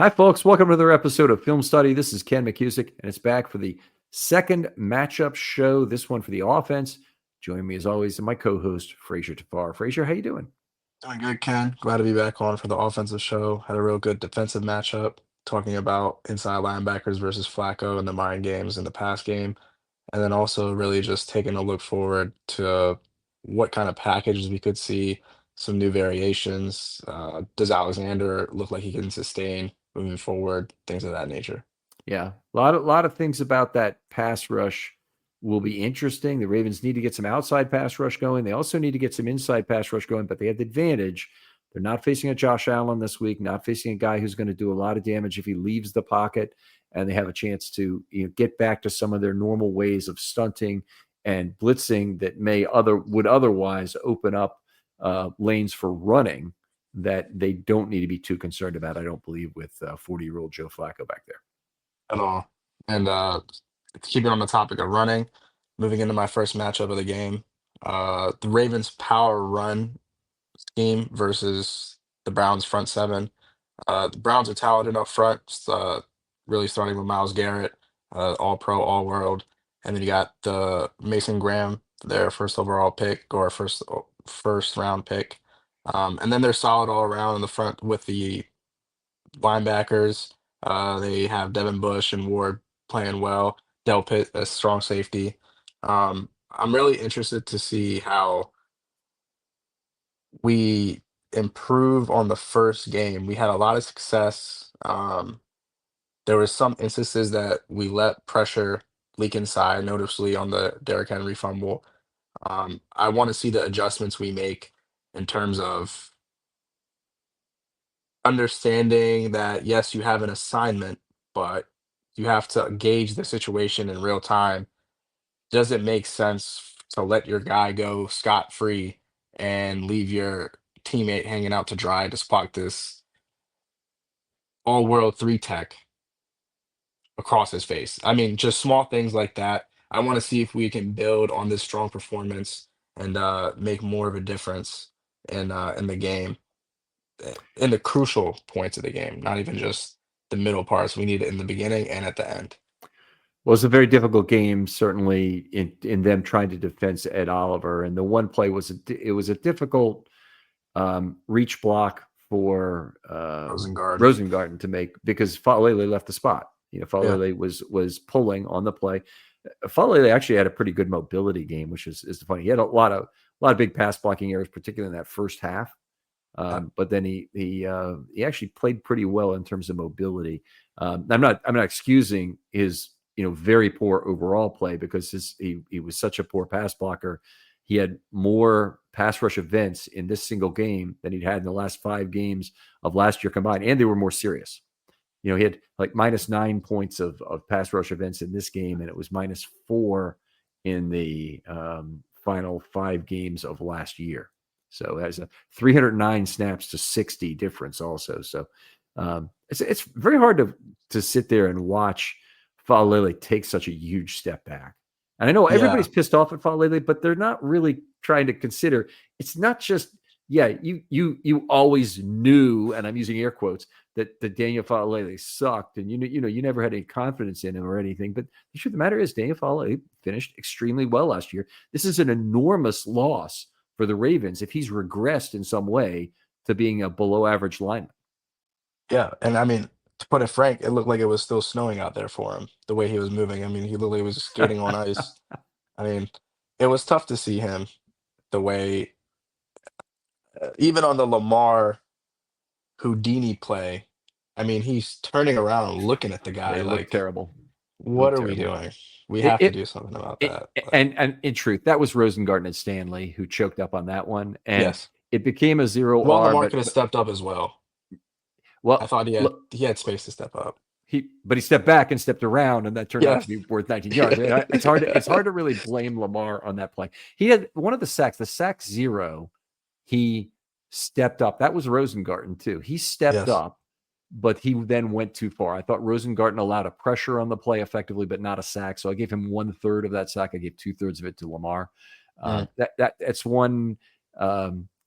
Hi, folks. Welcome to another episode of Film Study. This is Ken McKusick, and it's back for the second matchup show. This one for the offense. Joining me, as always, my co-host, Frazer Tafar. Frazer, how you doing? Doing good, Ken. Glad to be back on for the offensive show. Had a real good defensive matchup, talking about inside linebackers versus Flacco in the mind games in the pass game, and then also really just taking a look forward to what kind of packages we could see, some new variations. Does Alexander look like he can sustain moving forward? Things of that nature. Yeah, a lot of things about that pass rush will be interesting. The Ravens need to get some outside pass rush going. They also need to get some inside pass rush going, but they have the advantage. They're not facing a Josh Allen this week, not facing a guy who's going to do a lot of damage if he leaves the pocket, and they have a chance to get back to some of their normal ways of stunting and blitzing that would otherwise open up lanes for running that they don't need to be too concerned about. I don't believe with 40-year-old Joe Flacco back there. At all. And keeping on the topic of running, moving into my first matchup of the game, the Ravens power run scheme versus the Browns front seven. The Browns are talented up front, really starting with Miles Garrett, all pro, all world. And then you got the Mason Graham, their first overall pick or first round pick. And then they're solid all around in the front with the linebackers. They have Devin Bush and Ward playing well. Del Pitt, a strong safety. I'm really interested to see how we improve on the first game. We had a lot of success. There were some instances that we let pressure leak inside, noticeably on the Derrick Henry fumble. I want to see the adjustments we make in terms of understanding that yes, you have an assignment, but you have to gauge the situation in real time. Does it make sense to let your guy go scot-free and leave your teammate hanging out to dry to spot this all-world three tech across his face? I mean, just small things like that. I want to see if we can build on this strong performance and make more of a difference in the game, in the crucial points of the game, not even just the middle parts. We need it in the beginning and at the end. Well, it's a very difficult game, certainly in them trying to defend Ed Oliver. And the one play was a difficult reach block for Rosengard. Rosengarten to make because Falele left the spot. Yeah. Falele was pulling on the play. Falele actually had a pretty good mobility game, which is funny. He had a lot of big pass blocking areas, particularly in that first half. But then he actually played pretty well in terms of mobility. I'm not excusing his very poor overall play because he was such a poor pass blocker. He had more pass rush events in this single game than he'd had in the last 5 games of last year combined, and they were more serious. He had like -9 points of pass rush events in this game, and it was -4 in the final 5 games of last year. So it has a 309 snaps to 60 difference also. So it's very hard to sit there and watch Falele take such a huge step back. And I know Yeah. everybody's pissed off at Falele, but they're not really trying to consider. It's not just you always knew, and I'm using air quotes, that Daniel Falele sucked, and you never had any confidence in him or anything. But the truth of the matter is, Daniel Falele finished extremely well last year. This is an enormous loss for the Ravens if he's regressed in some way to being a below average lineman. Yeah, and I mean, to put it frank, it looked like it was still snowing out there for him, the way he was moving. I mean, he literally was skating on ice. I mean, it was tough to see him the way, even on the Lamar Houdini play. I mean, he's turning around and looking at the guy It looked like, terrible. It what looked are we terrible. doing? We It, have to it, do something about it that. Like, and in truth, that was Rosengarten and Stanley who choked up on that one, and yes. it became a zero Well, R. Lamar But could have stepped up as well. I well, thought he had look, he had space to step up. he stepped back and stepped around, and that turned out to Yes. be worth 19 yards. It's hard to really blame Lamar on that play. He had one of the sack 0. He stepped up. That was Rosengarten too. He stepped Yes. up, but he then went too far. I thought Rosengarten allowed a pressure on the play effectively, but not a sack. So I gave him 1/3 of that sack. I gave 2/3 of it to Lamar. Mm. That's one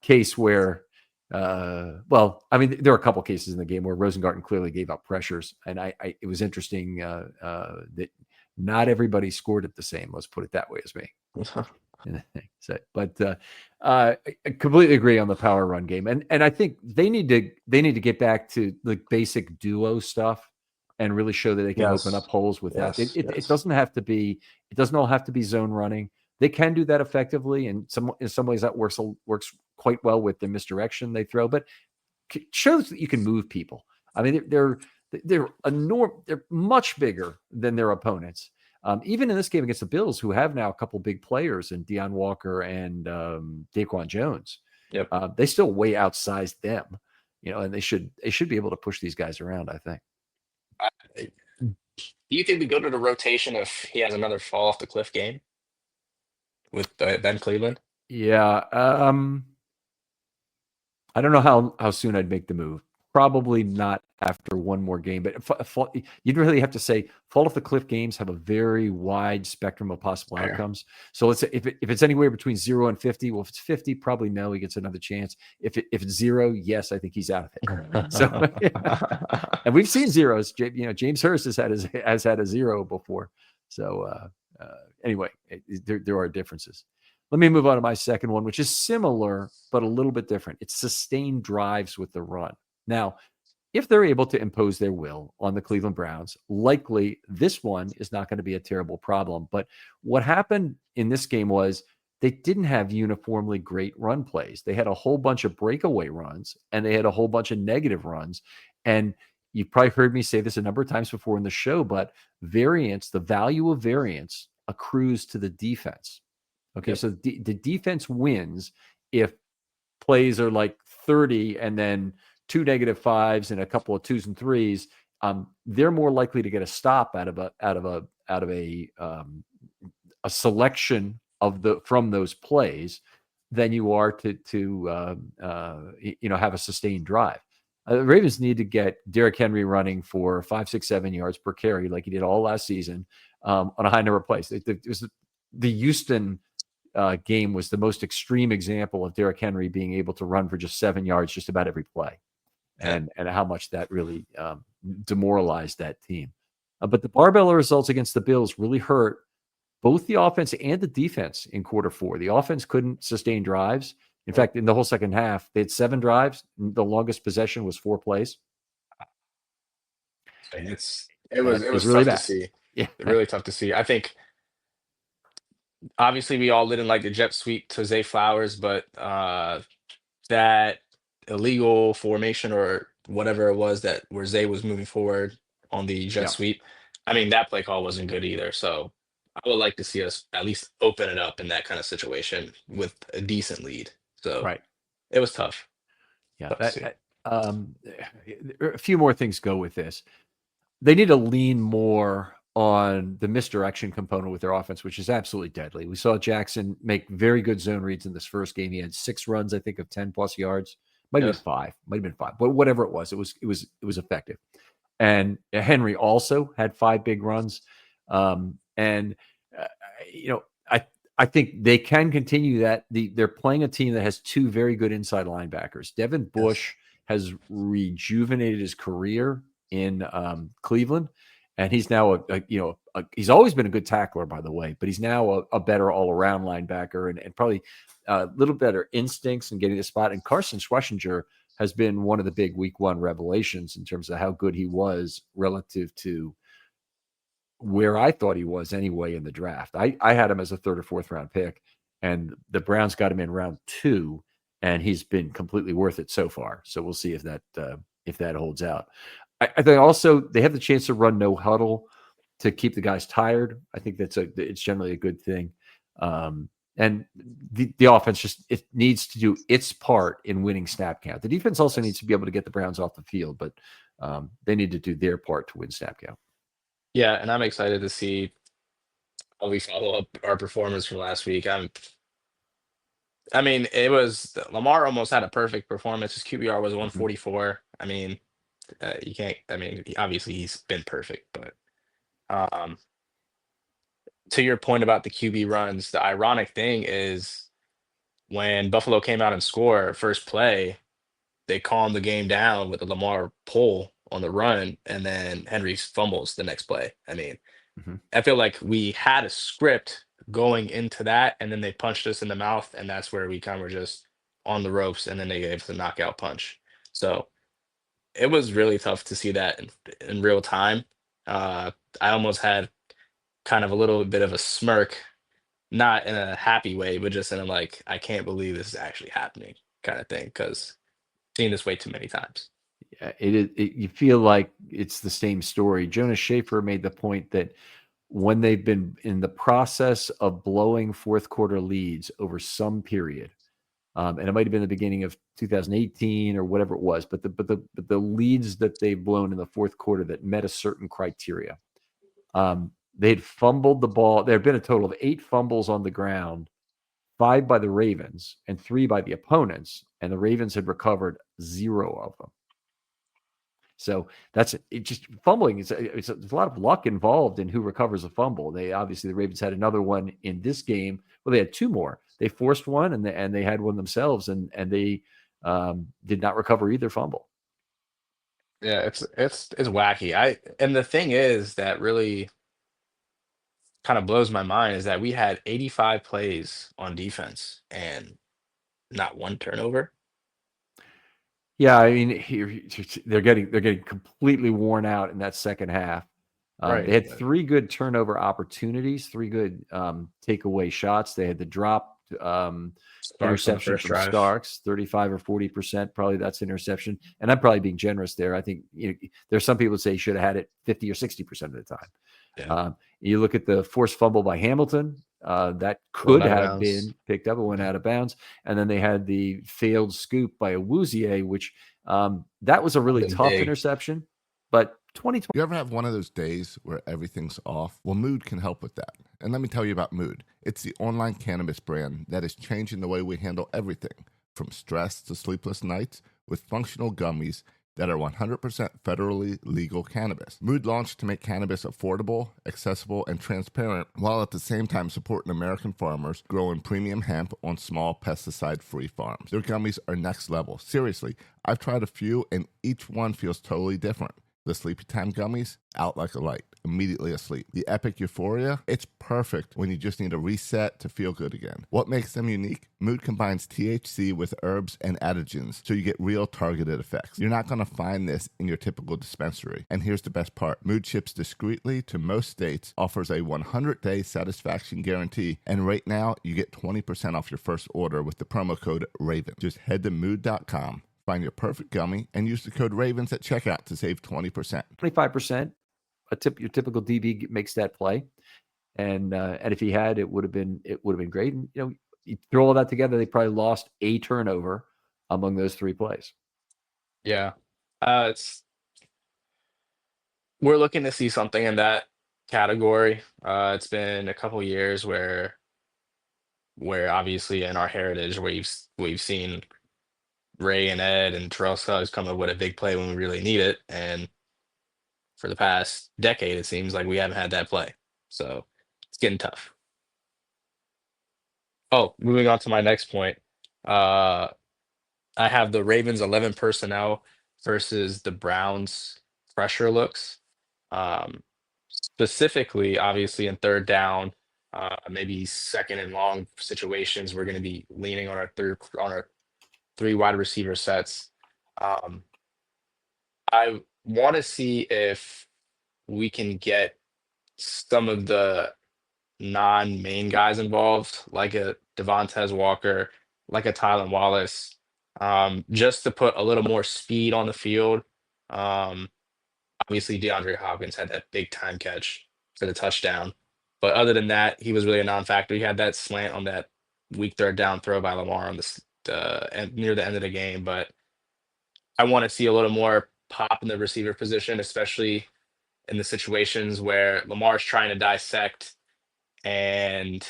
case where Well, I mean, there are a couple cases in the game where Rosengarten clearly gave up pressures, and it was interesting that not everybody scored it the same. Let's put it that way as me. So, but I completely agree on the power run game, and I think they need to get back to the basic duo stuff and really show that they can open up Yes. holes with that. Yes. It Yes. doesn't have to be zone running. They can do that effectively, and in some ways that works quite well with the misdirection they throw, but shows that you can move people. I mean, they're they're much bigger than their opponents. Even in this game against the Bills, who have now a couple big players in Deion Walker and Daquan Jones, Yep. they still way outsized them, and they should be able to push these guys around, I think. Do you think we go to the rotation if he has another fall off the cliff game with Ben Cleveland? Yeah. I don't know how soon I'd make the move. Probably not after one more game, but you'd really have to say fall off the cliff games have a very wide spectrum of possible Fair. outcomes. So let's say if it's anywhere between 0 and 50, well, if it's 50, probably no, he gets another chance. If it's 0, yes, I think he's out of it. So, and we've seen zeros. James Hurst has had a 0 before. So anyway, there are differences. Let me move on to my second one, which is similar, but a little bit different. It's sustained drives with the run. Now, if they're able to impose their will on the Cleveland Browns, likely this one is not going to be a terrible problem. But what happened in this game was they didn't have uniformly great run plays. They had a whole bunch of breakaway runs and they had a whole bunch of negative runs. And you've probably heard me say this a number of times before in the show, but the value of variance accrues to the defense. Okay, Yep. so the defense wins if plays are like 30 and then 2 -5s and a couple of 2s and 3s. They're more likely to get a stop out of a selection from those plays than you are to have a sustained drive. The Ravens need to get Derrick Henry running for 5, 6, 7 yards per carry like he did all last season on a high number of plays. It was the Houston game was the most extreme example of Derrick Henry being able to run for just 7 yards just about every play, Yeah. and how much that really demoralized that team. But the barbell results against the Bills really hurt both the offense and the defense in quarter 4. The offense couldn't sustain drives. In fact, in the whole second half, they had 7 drives. The longest possession was 4 plays. It And was it was really tough to bad. see. Yeah. Really tough to see. I think obviously we all didn't like the jet sweep to Zay Flowers, but that illegal formation or whatever it was that where Zay was moving forward on the jet Yeah. sweep. I mean, that play call wasn't good either. So I would like to see us at least open it up in that kind of situation with a decent lead. So Right. it was tough. Yeah. Tough to see. A few more things go with this. They need to lean more on the misdirection component with their offense, which is absolutely deadly. We saw Jackson make very good zone reads in this first game. He had 6 runs, I think, of 10+ yards. Might have Yes. been 5, but whatever it was effective. And Henry also had 5 big runs. And uh, you know, I think they can continue that. They're playing a team that has 2 very good inside linebackers. Devin Yes. Bush has rejuvenated his career in Cleveland, and he's now he's always been a good tackler, by the way, but he's now a better all-around linebacker and probably a little better instincts and getting the spot. And Carson Schwessinger has been one of the big week 1 revelations in terms of how good he was relative to where I thought he was anyway in the draft. I had him as a 3rd or 4th round pick, and the Browns got him in round 2, and he's been completely worth it so far. So we'll see if that holds out. I think also they have the chance to run no huddle to keep the guys tired. I think it's generally a good thing. And the offense it needs to do its part in winning snap count. The defense also needs to be able to get the Browns off the field, but they need to do their part to win snap count. Yeah, and I'm excited to see how we follow up our performance from last week. I mean, it was Lamar almost had a perfect performance. His QBR was Mhm. 144. I mean, you can't. I mean, obviously he's been perfect, but um, to your point about the QB runs, the ironic thing is when Buffalo came out and scored first play. they calm the game down with the Lamar pull on the run, and then Henry fumbles the next play. I mean, Mhm. I feel like we had a script going into that, and then they punched us in the mouth, and that's where we kind of were just on the ropes, and then they gave us a knockout punch. So it was really tough to see that in real time. Uh, I almost had kind of a little bit of a smirk, not in a happy way, but just in a like, I can't believe this is actually happening kind of thing, because seen this way too many times. Yeah, it is. You feel like it's the same story. Jonas Schaefer made the point that when they've been in the process of blowing fourth quarter leads over some period, and it might have been the beginning of 2018 or whatever it was, but the leads that they've blown in the fourth quarter that met a certain criteria, they'd fumbled the ball. There had been a total of 8 fumbles on the ground, 5 by the Ravens and 3 by the opponents, and the Ravens had recovered 0 of them. So that's it. Just fumbling is it's there's a lot of luck involved in who recovers a fumble. They obviously the Ravens had another one in this game. Well, they had 2 more. They forced one and they had one themselves, and they did not recover either fumble. Yeah, it's wacky. And the thing is that really kind of blows my mind is that we had 85 plays on defense and not one turnover. Yeah, I mean, they're getting completely worn out in that second half. They Right. had 3 good turnover opportunities, 3 good takeaway shots. They had the drop Starks on the interception first from drive. Starks, 35 or 40%. Probably that's interception. And I'm probably being generous there. I think there's some people say he should have had it 50 or 60% of the time. Yeah. You look at the forced fumble by Hamilton, that Going could out of have bounds. been picked up. It went Yeah. out of bounds. And then they had the failed scoop by Awuzie, which that was a I've really been tough big. interception. But 2020. You ever have one of those days where everything's off? Well, Mood can help with that. And let me tell you about Mood. It's the online cannabis brand that is changing the way we handle everything, from stress to sleepless nights, with functional gummies that are 100% federally legal cannabis. Mood launched to make cannabis affordable, accessible, and transparent, while at the same time supporting American farmers growing premium hemp on small pesticide-free farms. Their gummies are next level. Seriously, I've tried a few and each one feels totally different. The Sleepy Time gummies, out like a light, immediately asleep. The Epic Euphoria, it's perfect when you just need a reset to feel good again. What makes them unique? Mood combines THC with herbs and adaptogens, so you get real targeted effects. You're not going to find this in your typical dispensary. And here's the best part. Mood ships discreetly to most states, offers a 100-day satisfaction guarantee, and right now you get 20% off your first order with the promo code RAVEN. Just head to mood.com. Find your perfect gummy and use the code RAVENS at checkout to save 20%. 25%. Your typical DB makes that play, and if he had, it would have been great. And you throw all that together, they probably lost a turnover among those 3 plays. Yeah. It's We're looking to see something in that category. It's been a couple years where obviously in our heritage we've seen Ray and Ed and Terrell Suggs come up with a big play when we really need it, and for the past decade it seems like we haven't had that play. So it's getting tough. Oh, moving on to my next point. Uh, I have the Ravens 11 personnel versus the Browns pressure looks. Um, Specifically, obviously, in third down, maybe second and long situations, we're going to be leaning on our 3 wide receiver sets. Um, I want to see if we can get some of the non-main guys involved, like a Devontae Walker, like a Tylan Wallace, just to put a little more speed on the field. Um, Obviously, DeAndre Hopkins had that big time catch for the touchdown, but other than that, he was really a non-factor. He had that slant on that weak third down throw by Lamar on near the end of the game, but I want to see a little more pop in the receiver position, especially in the situations where Lamar's trying to dissect and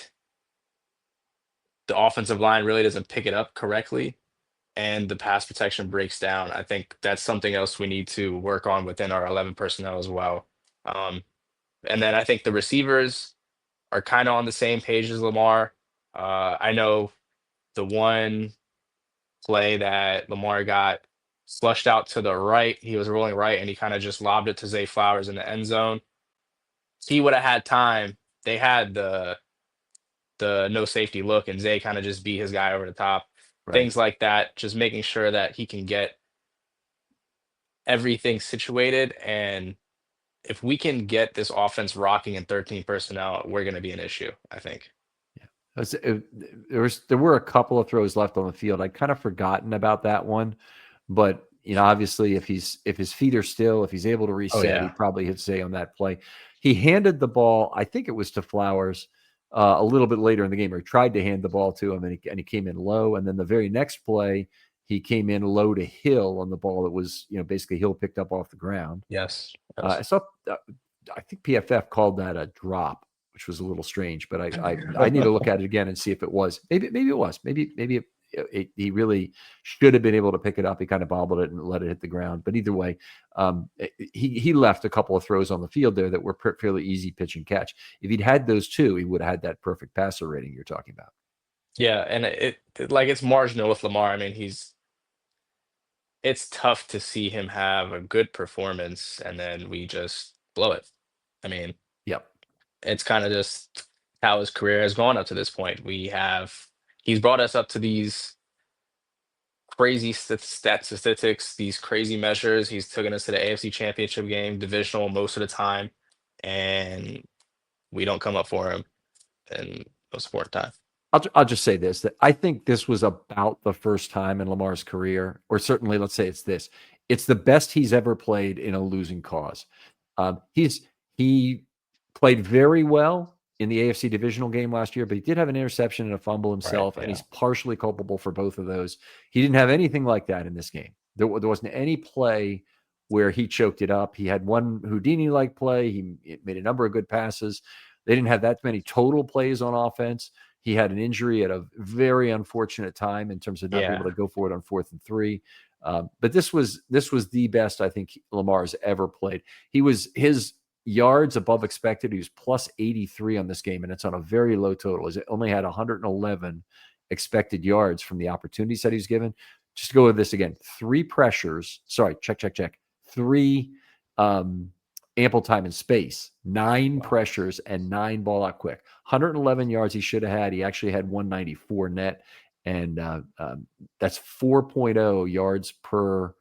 the offensive line really doesn't pick it up correctly and the pass protection breaks down. I think that's something else we need to work on within our 11 personnel as well. Um, and then I think the receivers are kind of on the same page as Lamar. I know the one play that Lamar got. flushed out to the right. He was rolling right, and he kind of just lobbed it to Zay Flowers in the end zone. He would have had time. They had the no safety look, and Zay kind of just beat his guy over the top. Right. Things like that, just making sure that he can get everything situated. And if we can get this offense rocking in 13 personnel, we're going to be an issue, I think. There were a couple of throws left on the field. I'd kind of forgotten about that one, but obviously, if his feet are still, if he's able to reset, he probably hit Zay on that play. He handed the ball, I think it was to Flowers, a little bit later in the game, or he tried to hand the ball to him, and he came in low. And then the very next play, he came in low to Hill on the ball that was, basically Hill picked up off the ground. Yes. I think PFF called that a drop, which was a little strange, but I need to look at it again and see if it was. Maybe it was. Maybe he really should have been able to pick it up. He kind of bobbled it and let it hit the ground. But either way, he left a couple of throws on the field there that were fairly easy pitch and catch. If he'd had those two, he would have had that perfect passer rating you're talking about. Yeah, and it's marginal with Lamar. I mean, it's tough to see him have a good performance and then we just blow it. I mean, Yep. it's kind of just how his career has gone up to this point. He's brought us up to these crazy statistics, these crazy measures. He's taken us to the AFC Championship game, divisional most of the time, and we don't come up for him in most important time. I'll just say this, that I think this was about the first time in Lamar's career, or certainly let's say it's the best he's ever played in a losing cause. He played very well in the AFC divisional game last year, but he did have an interception and a fumble himself, and he's partially culpable for both of those. He didn't have anything like that in this game. There wasn't any play where he choked it up. He had one Houdini-like play. He made a number of good passes. They didn't have that many total plays on offense. He had an injury at a very unfortunate time in terms of not being able to go for it on 4th and 3. But this was the best I think Lamar's ever played. His yards above expected. He was plus 83 on this game, and it's on a very low total. He only had 111 expected yards from the opportunities that he was given. Just to go with this again, 3 pressures. Sorry, check. 3 ample time and space, 9 pressures, and 9 ball out quick. 111 yards he should have had. He actually had 194 net, and that's 4.0 yards per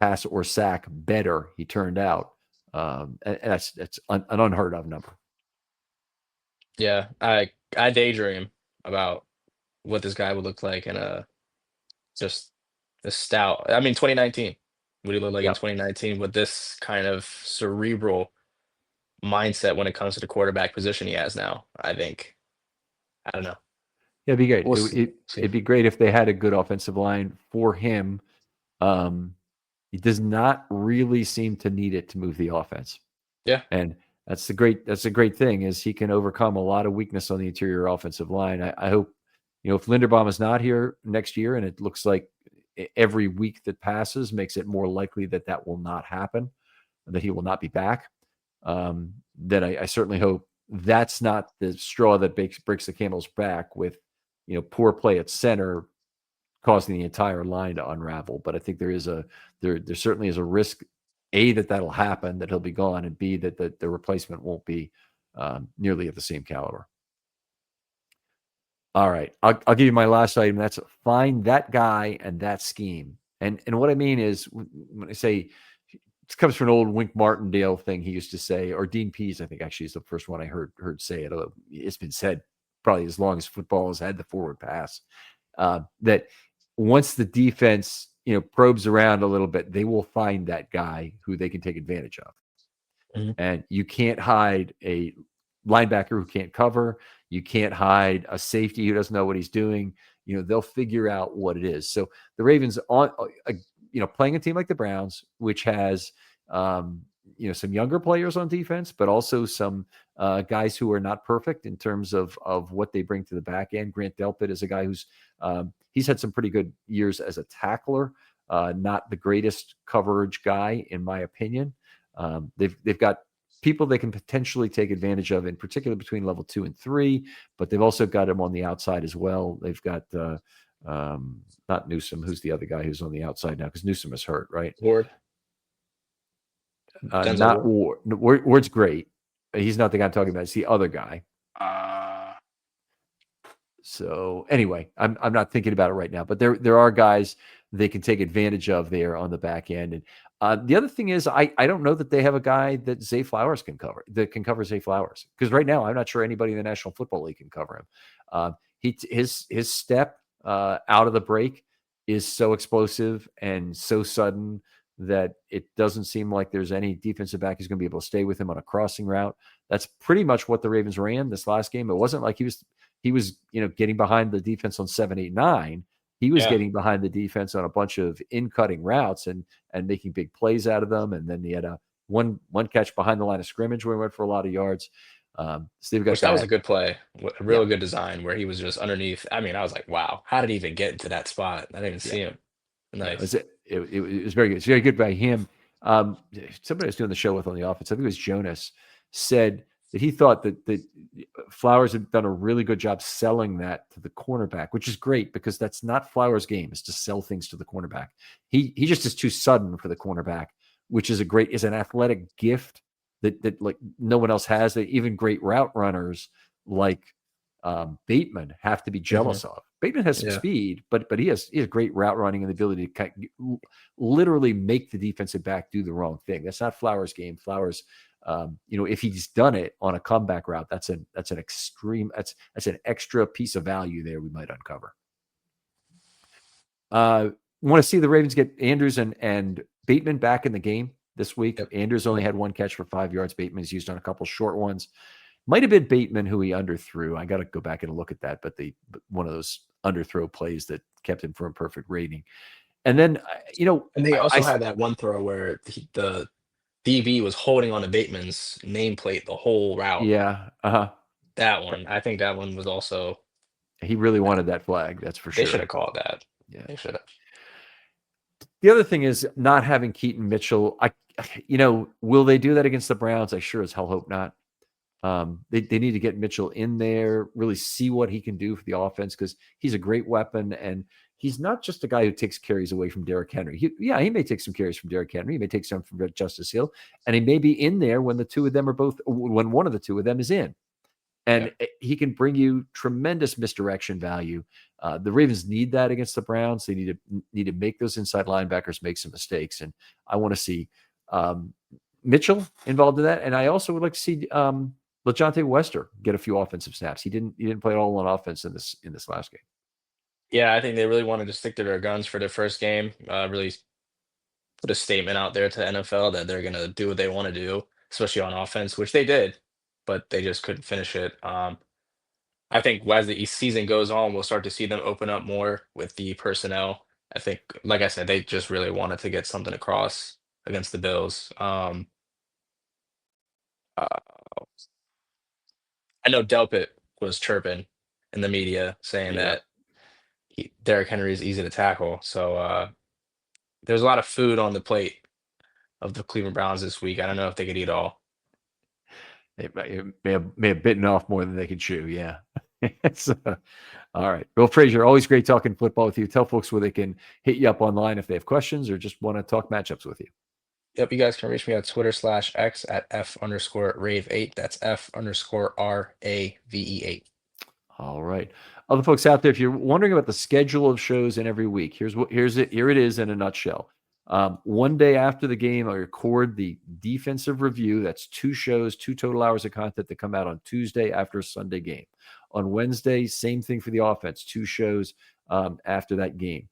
pass or sack better he turned out. And that's an unheard of number. Yeah, I daydream about what this guy would look like in just a stout. I mean, 2019. What he looked like in 2019 with this kind of cerebral mindset when it comes to the quarterback position he has now. I don't know. Yeah, it'd be great. It'd be great if they had a good offensive line for him. He does not really seem to need it to move the offense. Yeah. And that's a great thing is he can overcome a lot of weakness on the interior offensive line. I hope, if Linderbaum is not here next year, and it looks like every week that passes makes it more likely that will not happen, that he will not be back, then I certainly hope that's not the straw that breaks the camel's back with, poor play at center causing the entire line to unravel. But I think there certainly is a risk, A, that'll happen, that he'll be gone, and B, that the replacement won't be nearly at the same caliber. All right, I'll give you my last item. That's find that guy and that scheme. And what I mean is when I say it comes from an old Wink Martindale thing he used to say, or Dean Pease, I think actually is the first one I heard say it. It's been said probably as long as football has had the forward pass, that once the defense probes around a little bit, they will find that guy who they can take advantage of. Mm-hmm. And you can't hide a linebacker who can't cover. You can't hide a safety who doesn't know what he's doing. They'll figure out what it is. So the Ravens playing a team like the Browns, which has, some younger players on defense, but also some guys who are not perfect in terms of what they bring to the back end. Grant Delpit is a guy who's he's had some pretty good years as a tackler, not the greatest coverage guy, in my opinion. They've got people they can potentially take advantage of, in particular between level 2 and 3, but they've also got him on the outside as well. They've got Not Newsome. Who's the other guy who's on the outside now? Because Newsome is hurt, right? Ward. Not Ward. Ward's great. He's not the guy I'm talking about. It's the other guy. So anyway, I'm not thinking about it right now, but there are guys they can take advantage of there on the back end. And the other thing is, I don't know that they have a guy that Zay Flowers can cover, that can cover Zay Flowers, because right now I'm not sure anybody in the National Football League can cover him. His step out of the break is so explosive and so sudden that it doesn't seem like there's any defensive back who's going to be able to stay with him on a crossing route. That's pretty much what the Ravens ran this last game. It wasn't like he was getting behind the defense on 7, 8, 9. He was getting behind the defense on a bunch of in-cutting routes and making big plays out of them. And then he had a one catch behind the line of scrimmage where he went for a lot of yards. So that was a good play, a really good design where he was just underneath. I mean, I was like, wow, how did he even get into that spot? I didn't even see him. Nice. It was very good. It's very good by him. Somebody I was doing the show with on the offense, I think it was Jonas, said that he thought that Flowers had done a really good job selling that to the cornerback, which is great because that's not Flowers' game, is to sell things to the cornerback. He just is too sudden for the cornerback, which is an athletic gift that like no one else has. That even great route runners like Bateman have to be jealous of. Bateman has some speed, but he has great route running and the ability to literally make the defensive back do the wrong thing. That's not Flowers' game. Flowers, if he's done it on a comeback route, that's an extra piece of value there we might uncover. Want to see the Ravens get Andrews and Bateman back in the game this week. Yep. Andrews only had one catch for 5 yards. Bateman's used on a couple short ones. Might have been Bateman who he underthrew. I got to go back and look at that, but one of those underthrow plays that kept him for a perfect rating. And then, and they also had that one throw where the DB was holding on to Bateman's nameplate the whole route. Yeah. That one. I think that one was also. He really wanted that flag. That's for sure. They should have called that. Yeah. They should have. The other thing is not having Keaton Mitchell. Will they do that against the Browns? I sure as hell hope not. They need to get Mitchell in there, really see what he can do for the offense, because he's a great weapon, and he's not just a guy who takes carries away from Derrick Henry. He may take some carries from Derrick Henry. He may take some from Justice Hill, and he may be in there when when one of the two of them is in. And he can bring you tremendous misdirection value. The Ravens need that against the Browns. They need to make those inside linebackers make some mistakes, and I want to see Mitchell involved in that. And I also would like to see LeJohntay Wester get a few offensive snaps. He didn't play all on offense in this last game. Yeah, I think they really wanted to stick to their guns for their first game. Really put a statement out there to the NFL that they're going to do what they want to do, especially on offense, which they did, but they just couldn't finish it. I think as the season goes on, we'll start to see them open up more with the personnel. I think, like I said, they just really wanted to get something across against the Bills. I know Delpit was chirping in the media saying that Derrick Henry is easy to tackle. So there's a lot of food on the plate of the Cleveland Browns this week. I don't know if they could eat all. It may have bitten off more than they could chew. Yeah. All right. Well, Frazer, always great talking football with you. Tell folks where they can hit you up online if they have questions or just want to talk matchups with you. Yep, you guys can reach me on Twitter/X at F_Rave8. That's F_RAVE8. All right. Other folks out there, if you're wondering about the schedule of shows in every week, here it is in a nutshell. One day after the game, I record the defensive review. That's 2 shows, 2 total hours of content that come out on Tuesday after a Sunday game. On Wednesday, same thing for the offense, 2 shows after that game.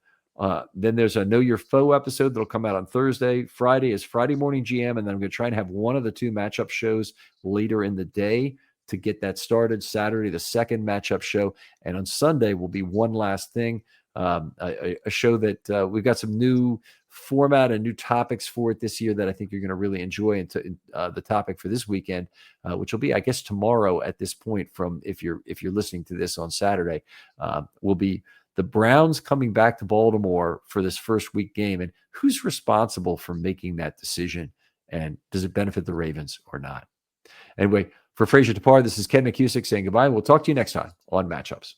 Then there's a Know Your Foe episode that'll come out on Thursday. Friday is Friday Morning GM, and then I'm going to try and have one of the 2 matchup shows later in the day to get that started. Saturday, the second matchup show, and on Sunday will be One Last Thing, a show that we've got some new format and new topics for it this year that I think you're going to really enjoy. And the topic for this weekend, which will be, I guess, tomorrow at this point, from if you're listening to this on Saturday, will be the Browns coming back to Baltimore for this first week game, and who's responsible for making that decision, and does it benefit the Ravens or not? Anyway, for Frazer Tapar, this is Ken McKusick saying goodbye. We'll talk to you next time on Matchups.